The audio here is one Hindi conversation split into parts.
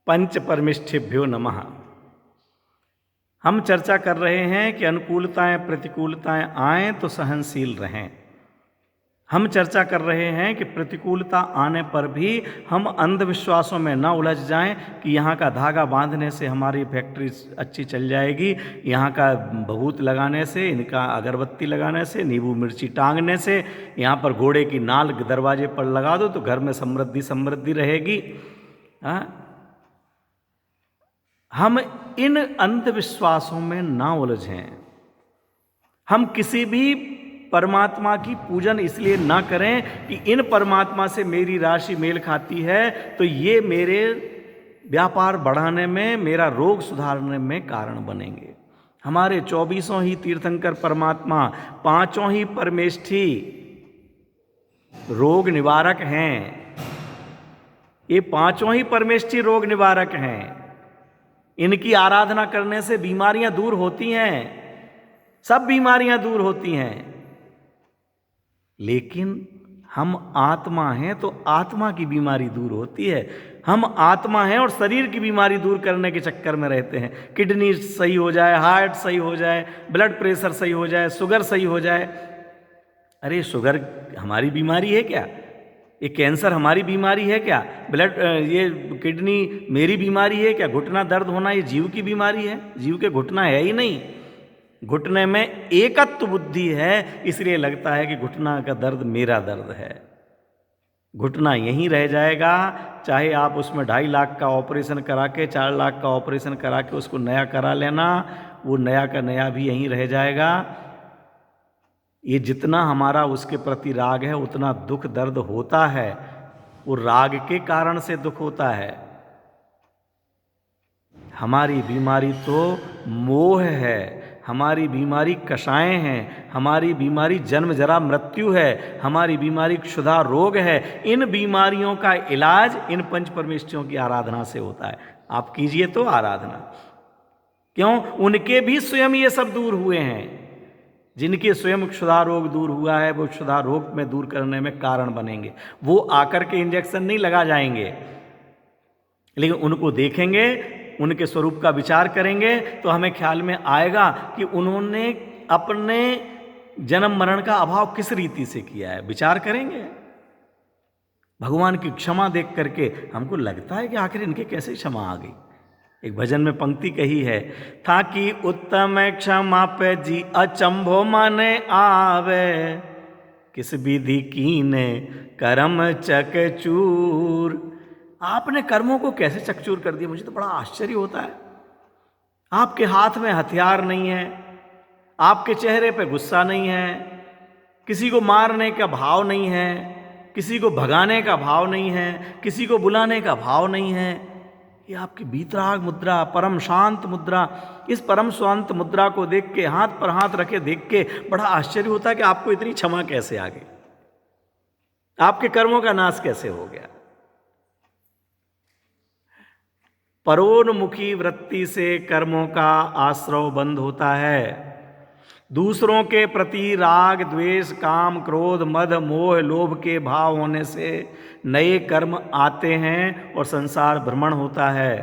पंच परमिष्ठिभ्यो नमः। हम चर्चा कर रहे हैं कि अनुकूलताएं प्रतिकूलताएं आएं तो सहनशील रहें। हम चर्चा कर रहे हैं कि प्रतिकूलता आने पर भी हम अंधविश्वासों में न उलझ जाएं कि यहाँ का धागा बांधने से हमारी फैक्ट्री अच्छी चल जाएगी, यहाँ का भभूत लगाने से, इनका अगरबत्ती लगाने से, नींबू मिर्ची टांगने से, यहाँ पर घोड़े की नाल दरवाजे पर लगा दो तो घर में समृद्धि समृद्धि रहेगी। हम इन अंधविश्वासों में ना उलझें। हम किसी भी परमात्मा की पूजन इसलिए ना करें कि इन परमात्मा से मेरी राशि मेल खाती है तो ये मेरे व्यापार बढ़ाने में, मेरा रोग सुधारने में कारण बनेंगे। हमारे 24 ही तीर्थंकर परमात्मा, 5 ही परमेष्ठी रोग निवारक हैं। ये 5 ही परमेष्ठी रोग निवारक हैं। इनकी आराधना करने से बीमारियां दूर होती हैं, सब बीमारियां दूर होती हैं। लेकिन हम आत्मा हैं तो आत्मा की बीमारी दूर होती है। हम आत्मा हैं और शरीर की बीमारी दूर करने के चक्कर में रहते हैं। किडनी सही हो जाए, हार्ट सही हो जाए, ब्लड प्रेशर सही हो जाए, शुगर सही हो जाए। अरे शुगर हमारी बीमारी है क्या? ये कैंसर हमारी बीमारी है क्या? ये किडनी मेरी बीमारी है क्या? घुटना दर्द होना ये जीव की बीमारी है? जीव के घुटना है ही नहीं। घुटने में एकत्व बुद्धि है, इसलिए लगता है कि घुटना का दर्द मेरा दर्द है। घुटना यहीं रह जाएगा, चाहे आप उसमें 2.5 लाख का ऑपरेशन करा के, 4 लाख का ऑपरेशन करा के उसको नया करा लेना, वो नया का नया भी यहीं रह जाएगा। ये जितना हमारा उसके प्रति राग है उतना दुख दर्द होता है, वो राग के कारण से दुख होता है। हमारी बीमारी तो मोह है, हमारी बीमारी कषायें हैं, हमारी बीमारी जन्म जरा मृत्यु है, हमारी बीमारी क्षुधा रोग है। इन बीमारियों का इलाज इन पंच परमेष्ठियों की आराधना से होता है। आप कीजिए तो आराधना। क्यों? उनके भी स्वयं ये सब दूर हुए हैं। जिनके स्वयं क्षुधा रोग दूर हुआ है वो क्षुधा रोग में दूर करने में कारण बनेंगे। वो आकर के इंजेक्शन नहीं लगा जाएंगे, लेकिन उनको देखेंगे, उनके स्वरूप का विचार करेंगे तो हमें ख्याल में आएगा कि उन्होंने अपने जन्म मरण का अभाव किस रीति से किया है। विचार करेंगे, भगवान की क्षमा देख करके हमको लगता है कि आखिर इनके कैसे क्षमा आ गई। एक भजन में पंक्ति कही है, था कि उत्तम क्षमा पे जी अचंभो माने आवे, किस विधि कीने कर्म चकचूर। आपने कर्मों को कैसे चकचूर कर दिया, मुझे तो बड़ा आश्चर्य होता है। आपके हाथ में हथियार नहीं है, आपके चेहरे पे गुस्सा नहीं है, किसी को मारने का भाव नहीं है, किसी को भगाने का भाव नहीं है, किसी को बुलाने का भाव नहीं है। ये आपकी वीतराग मुद्रा, परम शांत मुद्रा, इस परम शांत मुद्रा को देख के, हाथ पर हाथ रखे देख के बड़ा आश्चर्य होता है कि आपको इतनी क्षमा कैसे आ गई, आपके कर्मों का नाश कैसे हो गया। परोन्मुखी वृत्ति से कर्मों का आश्रव बंद होता है। दूसरों के प्रति राग द्वेष काम क्रोध मद मोह लोभ के भाव होने से नए कर्म आते हैं और संसार भ्रमण होता है।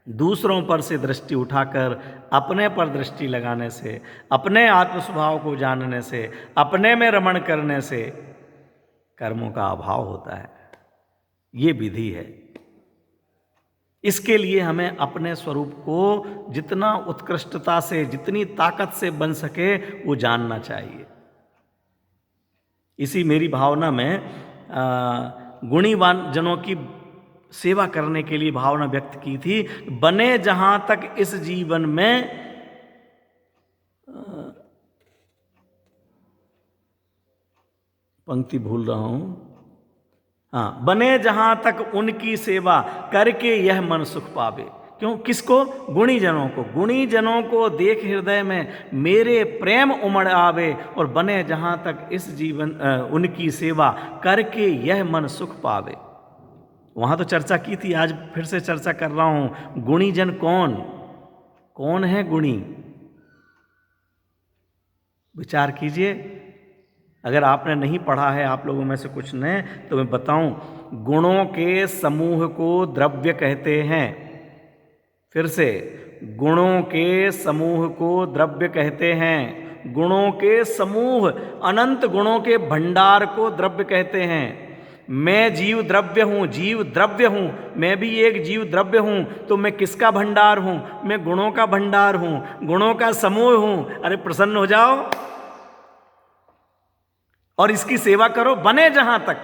दूसरों पर से दृष्टि उठाकर अपने पर दृष्टि लगाने से, अपने आत्म स्वभाव को जानने से, अपने में रमण करने से कर्मों का अभाव होता है। ये विधि है। इसके लिए हमें अपने स्वरूप को जितना उत्कृष्टता से, जितनी ताकत से बन सके वो जानना चाहिए। इसी मेरी भावना में गुणीवान जनों की सेवा करने के लिए भावना व्यक्त की थी। बने जहां तक इस जीवन में पंक्ति भूल रहा हूं, हाँ, बने जहां तक उनकी सेवा करके यह मन सुख पावे। क्यों? किसको? गुणी जनों को। गुणी जनों को देख हृदय में मेरे प्रेम उमड़ आवे और बने जहां तक इस जीवन उनकी सेवा करके यह मन सुख पावे। वहां तो चर्चा की थी, आज फिर से चर्चा कर रहा हूं। गुणी जन कौन कौन है? गुणी विचार कीजिए। अगर आपने नहीं पढ़ा है, आप लोगों में से कुछ ने, तो मैं बताऊं, गुणों के समूह को द्रव्य कहते हैं। फिर से, गुणों के समूह को द्रव्य कहते हैं। गुणों के समूह, अनंत गुणों के भंडार को द्रव्य कहते हैं। मैं जीव द्रव्य हूँ, जीव द्रव्य हूँ, मैं भी एक जीव द्रव्य हूँ, तो मैं किसका भंडार हूँ? मैं गुणों का भंडार हूँ, गुणों का समूह हूँ। अरे प्रसन्न हो जाओ और इसकी सेवा करो, बने जहां तक,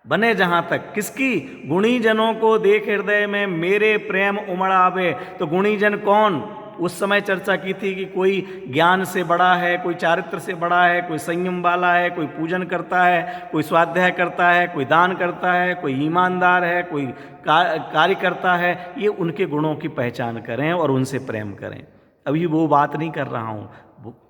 बने जहां तक। किसकी? गुणी जनों को देख हृदय में मेरे प्रेम उमड़ आवे। तो गुणी जन कौन? उस समय चर्चा की थी कि कोई ज्ञान से बड़ा है, कोई चारित्र से बड़ा है, कोई संयम वाला है, कोई पूजन करता है, कोई स्वाध्याय करता है, कोई दान करता है, कोई ईमानदार है, कोई कार्य करता है। ये उनके गुणों की पहचान करें और उनसे प्रेम करें। अभी वो बात नहीं कर रहा हूँ,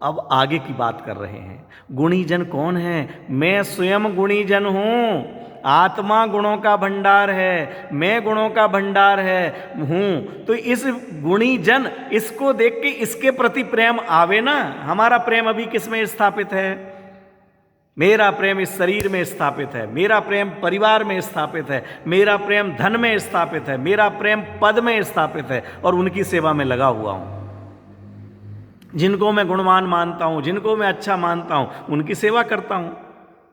अब आगे की बात कर रहे हैं। गुणीजन कौन है? मैं स्वयं गुणीजन हूँ। आत्मा गुणों का भंडार है, मैं गुणों का भंडार है हूँ। तो इस गुणी जन, इसको देख के इसके प्रति प्रेम आवे ना। हमारा प्रेम अभी किस में स्थापित है? मेरा प्रेम इस शरीर में स्थापित है, मेरा प्रेम परिवार में स्थापित है, मेरा प्रेम धन में स्थापित है, मेरा प्रेम पद में स्थापित है, और उनकी सेवा में लगा हुआ हूँ। जिनको मैं गुणवान मानता हूँ, जिनको मैं अच्छा मानता हूँ, उनकी सेवा करता हूँ।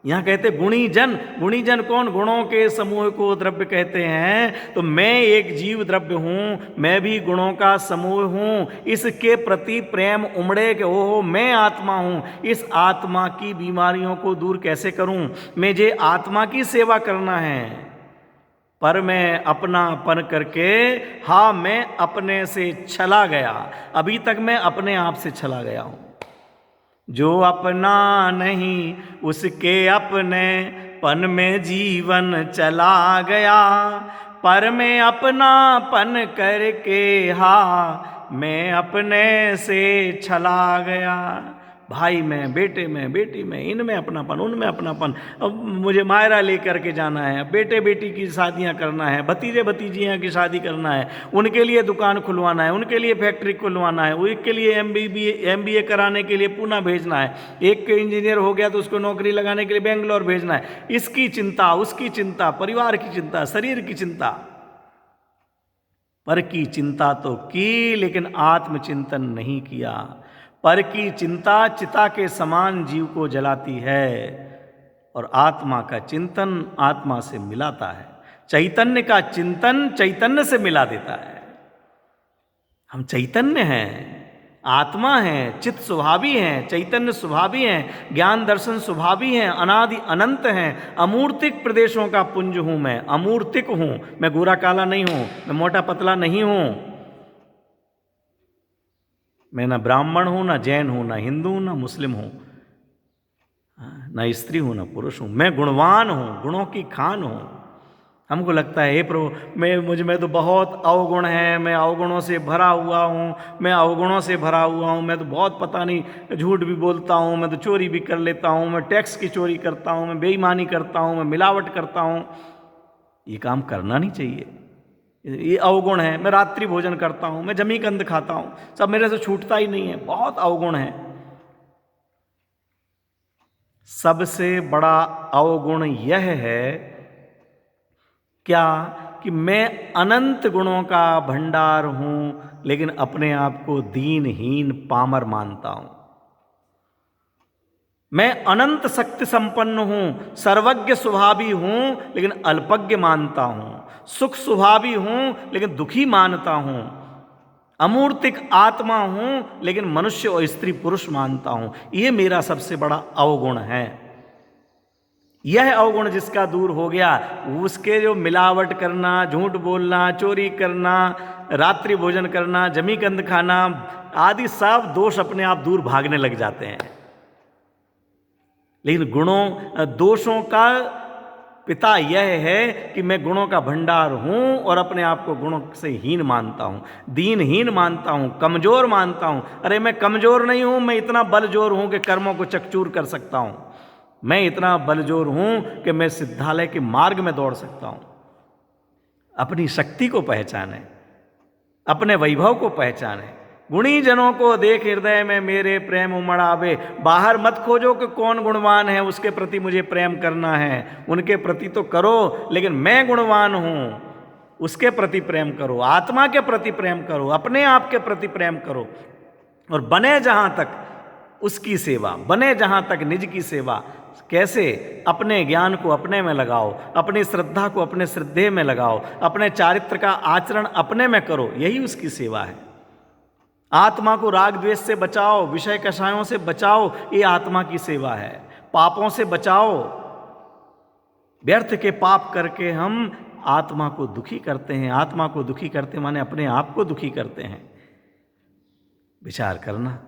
यहाँ कहते गुणीजन। गुणीजन कौन? गुणों के समूह को द्रव्य कहते हैं। तो मैं एक जीव द्रव्य हूँ, मैं भी गुणों का समूह हूँ। इसके प्रति प्रेम उमड़े कि ओहो मैं आत्मा हूँ। इस आत्मा की बीमारियों को दूर कैसे करूँ? मुझे आत्मा की सेवा करना है, पर मैं अपनापन करके, हाँ मैं अपने से छला गया। अभी तक मैं अपने आप से छला गया हूँ। जो अपना नहीं उसके अपने पन में जीवन चला गया, पर मैं अपनापन करके, हाँ मैं अपने से छला गया। भाई में, बेटे में, बेटी में, इनमें अपनापन, उनमें अपनापन। अब मुझे मायरा लेकर के जाना है, बेटे बेटी की शादियां करना है, भतीजे भतीजियां की शादी करना है, उनके लिए दुकान खुलवाना है, उनके लिए फैक्ट्री खुलवाना है, उसके लिए MBA कराने के लिए पूना भेजना है, एक के इंजीनियर हो गया तो उसको नौकरी लगाने के लिए बेंगलोर भेजना है। इसकी चिंता, उसकी चिंता, परिवार की चिंता, शरीर की चिंता। पर की चिंता तो की, लेकिन आत्मचिंतन नहीं किया। पर की चिंता चिता के समान जीव को जलाती है, और आत्मा का चिंतन आत्मा से मिलाता है। चैतन्य का चिंतन चैतन्य से मिला देता है। हम चैतन्य हैं, आत्मा हैं, चित्त स्वभावी हैं, चैतन्य स्वभावी हैं, ज्ञान दर्शन स्वभावी हैं, अनादि अनंत हैं। अमूर्तिक प्रदेशों का पुंज हूं मैं, अमूर्तिक हूं मैं। गोरा काला नहीं हूं, मैं मोटा पतला नहीं हूं। मैं ना ब्राह्मण हूं, ना जैन हूं, ना हिंदू हूं, ना मुस्लिम हूं, ना स्त्री हूं, ना पुरुष हूं। मैं गुणवान हूं, गुणों की खान हूं। हमको लगता है हे प्रभु मुझ में तो बहुत अवगुण हैं, मैं अवगुणों से भरा हुआ हूँ, मैं अवगुणों से भरा हुआ हूँ, मैं तो बहुत पता नहीं झूठ भी बोलता हूँ, मैं तो चोरी भी कर लेता हूँ, मैं टैक्स की चोरी करता हूँ, मैं बेईमानी करता हूँ, मैं मिलावट करता हूँ। ये काम करना नहीं चाहिए, ये अवगुण है। मैं रात्रि भोजन करता हूँ, मैं जमी कंद खाता हूँ, सब मेरे से छूटता ही नहीं है, बहुत अवगुण है। सबसे बड़ा अवगुण यह है क्या कि मैं अनंत गुणों का भंडार हूं, लेकिन अपने आप को दीनहीन पामर मानता हूं। मैं अनंत शक्ति संपन्न हूं, सर्वज्ञ स्वभावी हूं, लेकिन अल्पज्ञ मानता हूं। सुख स्वभावी हूं, लेकिन दुखी मानता हूं। अमूर्तिक आत्मा हूं, लेकिन मनुष्य और स्त्री पुरुष मानता हूं। यह मेरा सबसे बड़ा अवगुण है। यह अवगुण जिसका दूर हो गया, उसके जो मिलावट करना, झूठ बोलना, चोरी करना, रात्रि भोजन करना, जमी कंद खाना आदि सब दोष अपने आप दूर भागने लग जाते हैं। लेकिन गुणों दोषों का पिता यह है कि मैं गुणों का भंडार हूं और अपने आप को गुणों से हीन मानता हूं, दीनहीन मानता हूं, कमजोर मानता हूं। अरे मैं कमजोर नहीं हूं, मैं इतना बलजोर हूं कि कर्मों को चकचूर कर सकता हूं। मैं इतना बलजोर हूं कि मैं सिद्धालय के मार्ग में दौड़ सकता हूं। अपनी शक्ति को पहचाने, अपने वैभव को पहचाने। गुणी जनों को देख हृदय में मेरे प्रेम उमड़ आवे। बाहर मत खोजो कि कौन गुणवान है, उसके प्रति मुझे प्रेम करना है। उनके प्रति तो करो, लेकिन मैं गुणवान हूं उसके प्रति प्रेम करो, आत्मा के प्रति प्रेम करो, अपने आप के प्रति प्रेम करो। और बने जहां तक उसकी सेवा, बने जहां तक निज की सेवा। कैसे? अपने ज्ञान को अपने में लगाओ, अपनी श्रद्धा को अपने श्रद्धे में लगाओ, अपने चारित्र का आचरण अपने में करो, यही उसकी सेवा है। आत्मा को राग द्वेष से बचाओ, विषय कषायों से बचाओ, ये आत्मा की सेवा है। पापों से बचाओ, व्यर्थ के पाप करके हम आत्मा को दुखी करते हैं। आत्मा को दुखी करते माने अपने आप को दुखी करते हैं। विचार करना।